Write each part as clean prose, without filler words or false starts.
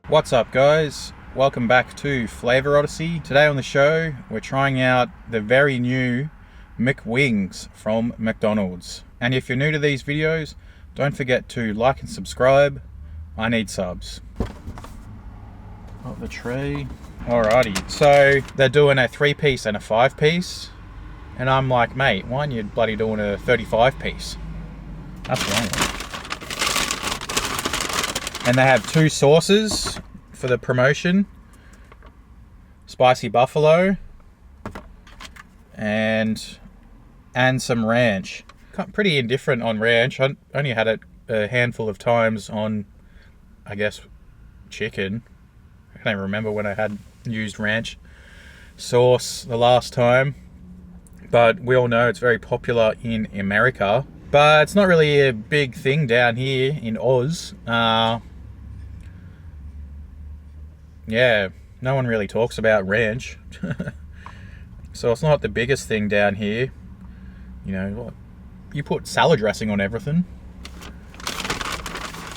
What's up, guys? Welcome back to Flavor Odyssey. Today on the show, we're trying out the very new McWings from McDonald's. And if you're new to these videos, don't forget to like and subscribe. I need subs. Got the tray. Alrighty, so they're doing a 3-piece and a 5-piece. And I'm like, mate, why aren't you bloody doing a 35-piece? That's wrong. And they have 2 sauces for the promotion. Spicy buffalo and some ranch. Pretty indifferent on ranch. I only had it a handful of times on, I guess, chicken. I can't even remember when I had used ranch sauce the last time. But we all know it's very popular in America. But it's not really a big thing down here in Oz. Yeah, no one really talks about ranch. So it's not the biggest thing down here. You know, you put salad dressing on everything.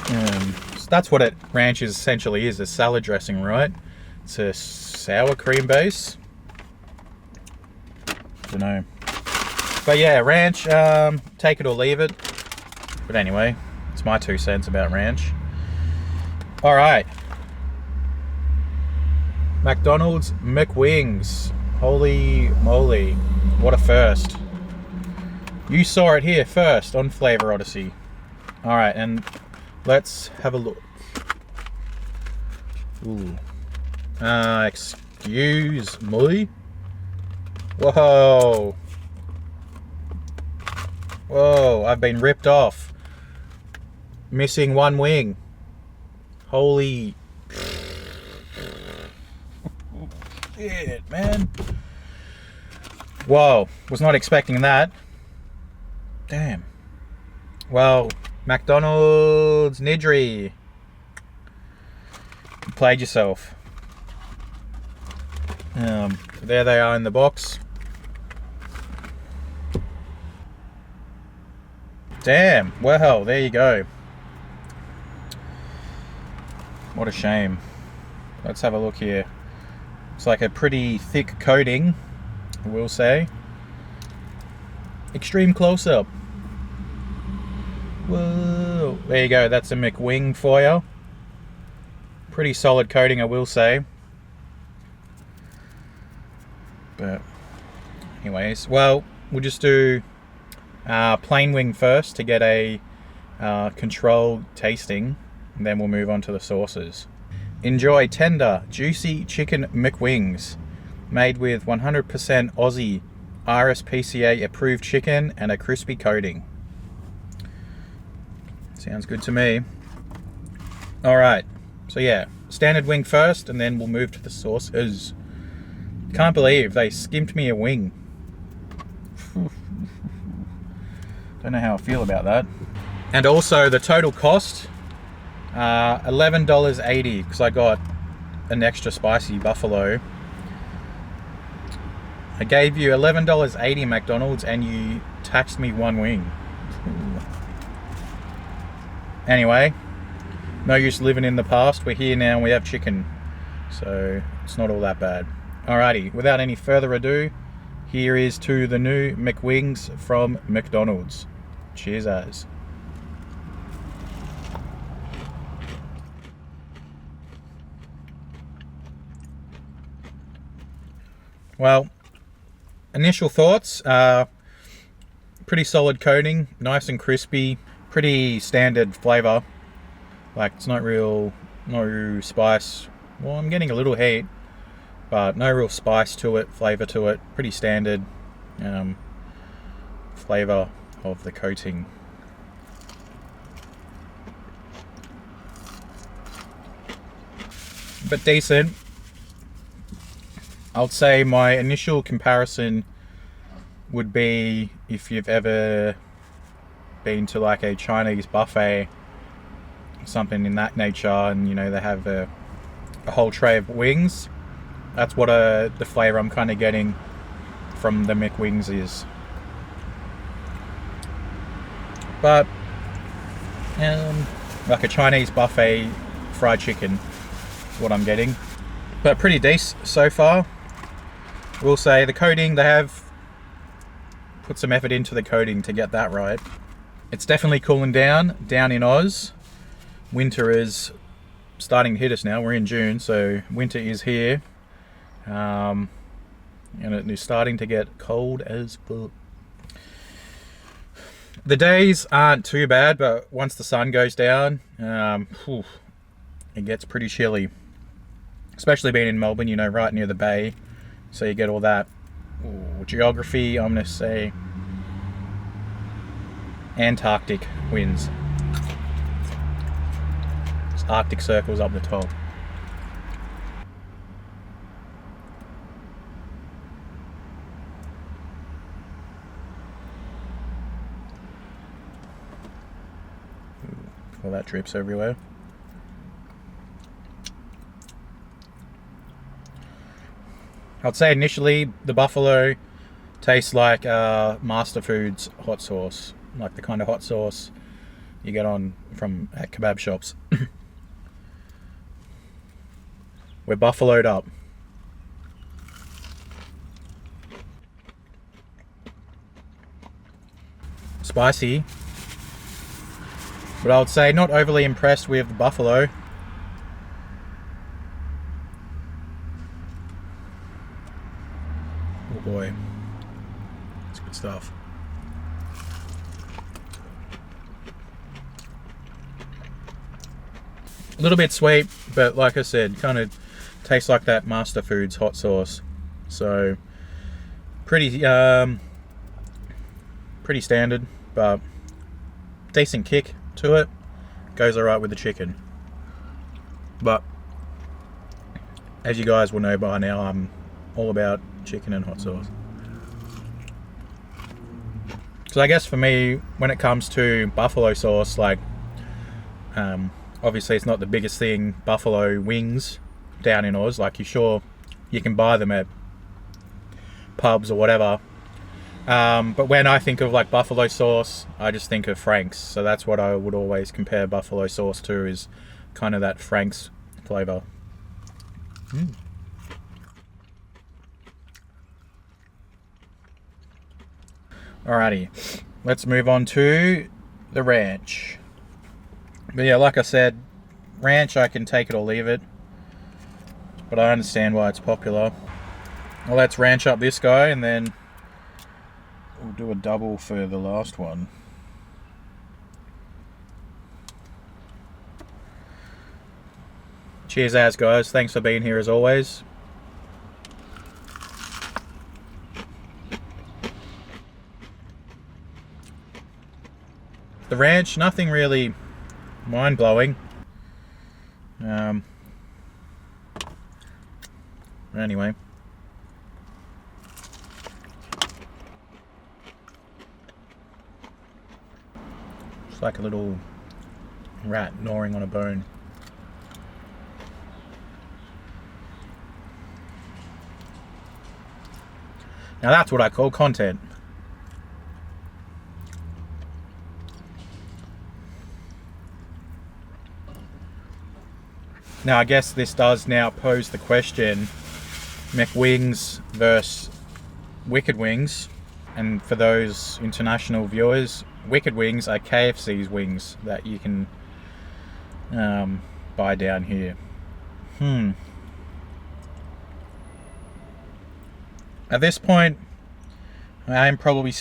So that's what ranch essentially is, a salad dressing, right? It's a sour cream base. Don't know. But yeah, ranch, take it or leave it. But anyway, it's my 2 cents about ranch. Alright. McDonald's McWings. Holy moly. What a first. You saw it here first on Flavor Odyssey. Alright, and let's have a look. Ooh. Excuse me. Whoa. Whoa, I've been ripped off. Missing 1 wing. Holy shit, man. Whoa, was not expecting that. Damn. Well, McDonald's Nidri. You played yourself. There they are in the box. Damn, well, there you go. What a shame. Let's have a look here. It's like a pretty thick coating, I will say. Extreme close-up. Whoa. There you go, that's a McWing for you. Pretty solid coating, I will say. But anyways, well, we'll just do plain wing first to get a controlled tasting, and then we'll move on to the sauces. Enjoy tender, juicy Chicken McWings, made with 100% Aussie RSPCA approved chicken and a crispy coating. Sounds good to me. Alright, so yeah, standard wing first, and then we'll move to the sauces. Can't believe they skimped me a wing. Don't know how I feel about that. And also the total cost, $11.80, because I got an extra spicy buffalo. I gave you $11.80 McDonald's and you taxed me 1 wing. Anyway, no use living in the past. We're here now and we have chicken. So it's not all that bad. Alrighty, without any further ado, here is to the new McWings from McDonald's. Cheers as. Well, initial thoughts are pretty solid coating, nice and crispy, pretty standard flavor. Like, it's no real spice. Well, I'm getting a little heat, but no real spice to it, flavor to it. Pretty standard flavor of the coating. But decent. I'd say my initial comparison would be if you've ever been to like a Chinese buffet, something in that nature, and you know they have a whole tray of wings. That's what the flavor I'm kind of getting from the McWings is. But like a Chinese buffet fried chicken. what I'm getting. But pretty decent so far. We'll say the coating, they have put some effort into the coating to get that right. It's definitely cooling down in Oz. Winter is starting to hit us now. We're in June, so winter is here. And it is starting to get cold as fuck. The days aren't too bad, but once the sun goes down, it gets pretty chilly. Especially being in Melbourne, you know, right near the bay. So you get all that geography, I'm going to say Antarctic winds. It's Arctic circles up the top. All that drips everywhere. I'd say initially the buffalo tastes like Master Foods hot sauce, like the kind of hot sauce you get at kebab shops. We're buffaloed up. Spicy, but I would say not overly impressed with the buffalo. Oh boy, it's good stuff. A little bit sweet, but like I said, kind of tastes like that Master Foods hot sauce. So pretty standard, but decent kick to it. Goes alright with the chicken. But as you guys will know by now, I'm all about chicken and hot sauce. So I guess for me, when it comes to buffalo sauce, like obviously it's not the biggest thing, buffalo wings down in Oz. Like you can buy them at pubs or whatever. But when I think of like buffalo sauce, I just think of Frank's. So that's what I would always compare buffalo sauce to, is kind of that Frank's flavour. Alrighty, let's move on to the ranch. But yeah, like I said, ranch, I can take it or leave it, but I understand why it's popular. Well, let's ranch up this guy, and then we'll do a double for the last one. Cheers as guys, thanks for being here as always. The ranch, nothing really mind-blowing. Anyway. It's like a little rat gnawing on a bone. Now that's what I call content. Now I guess this does now pose the question, McWings versus Wicked Wings. And for those international viewers, Wicked Wings are KFC's wings that you can buy down here. At this point, I am probably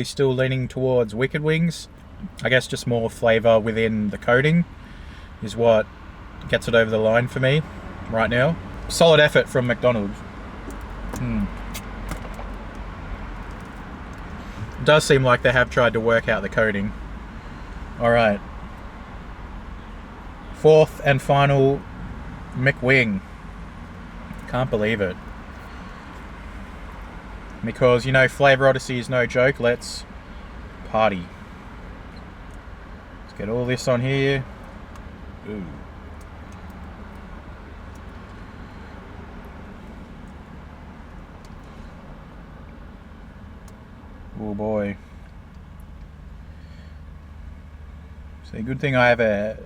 still leaning towards Wicked Wings. I guess just more flavour within the coating is what gets it over the line for me right now. Solid effort from McDonald's. It does seem like they have tried to work out the coating. Alright. Fourth and final McWing. Can't believe it. Because, you know, Flavour Odyssey is no joke. Let's party. Let's get all this on here. Ooh. Oh boy. So good thing I have a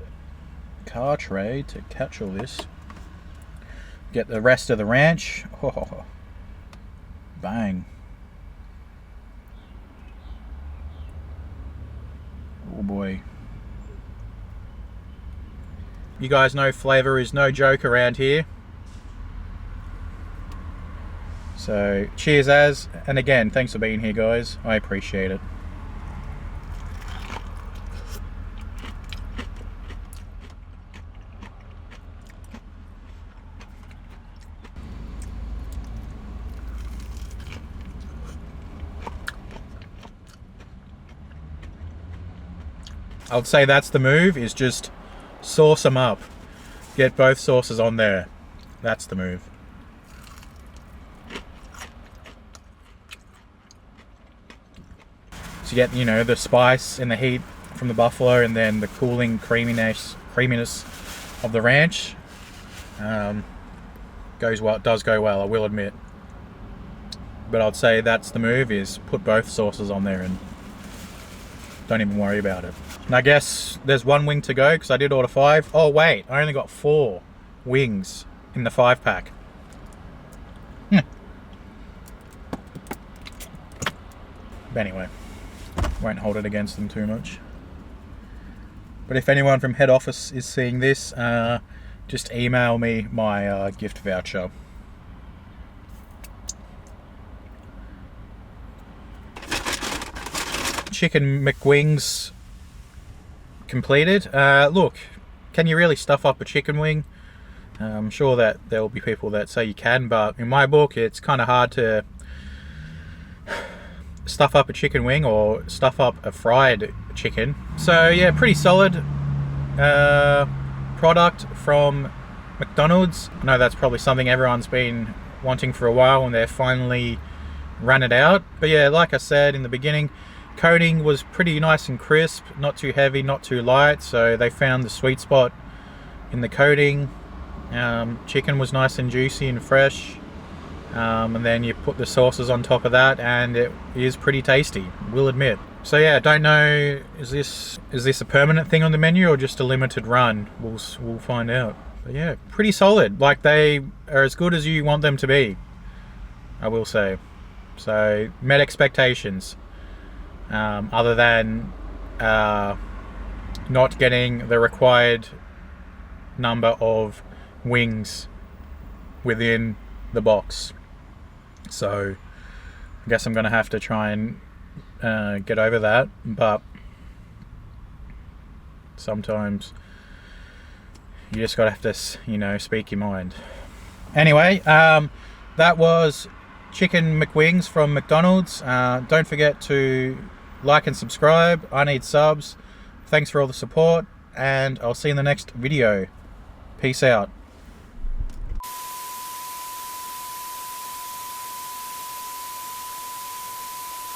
car tray to catch all this. Get the rest of the ranch. Oh, bang. Oh boy. You guys know flavor is no joke around here. So cheers and again, thanks for being here, guys. I appreciate it. I would say that's the move, is just sauce them up. Get both sauces on there. That's the move. So you get, you know, the spice and the heat from the buffalo, and then the cooling creaminess of the ranch. Goes well. It does go well, I will admit. But I'd say that's the move, is put both sauces on there and don't even worry about it. And I guess there's one wing to go because I did order 5. Oh wait, I only got 4 wings in the 5-pack. But anyway, won't hold it against them too much. But if anyone from head office is seeing this, just email me my gift voucher. Chicken McWings completed. Look, can you really stuff up a chicken wing? I'm sure that there will be people that say you can, but in my book it's kind of hard to stuff up a chicken wing or stuff up a fried chicken. So yeah, pretty solid product from McDonald's. I know that's probably something everyone's been wanting for a while, and they're finally ran it out. But yeah, like I said in the beginning, coating was pretty nice and crisp, not too heavy, not too light, so they found the sweet spot in the coating. Chicken was nice and juicy and fresh, and then you put the sauces on top of that and it is pretty tasty, will admit. So yeah, I don't know, is this a permanent thing on the menu or just a limited run? We'll find out. But yeah, pretty solid. Like, they are as good as you want them to be, I will say. So met expectations. Other than not getting the required number of wings within the box. So I guess I'm gonna have to try and get over that, but sometimes you just gotta have to, you know, speak your mind. Anyway, that was Chicken McWings from McDonald's. Don't forget to like and subscribe. I need subs. Thanks for all the support, and I'll see you in the next video. Peace out.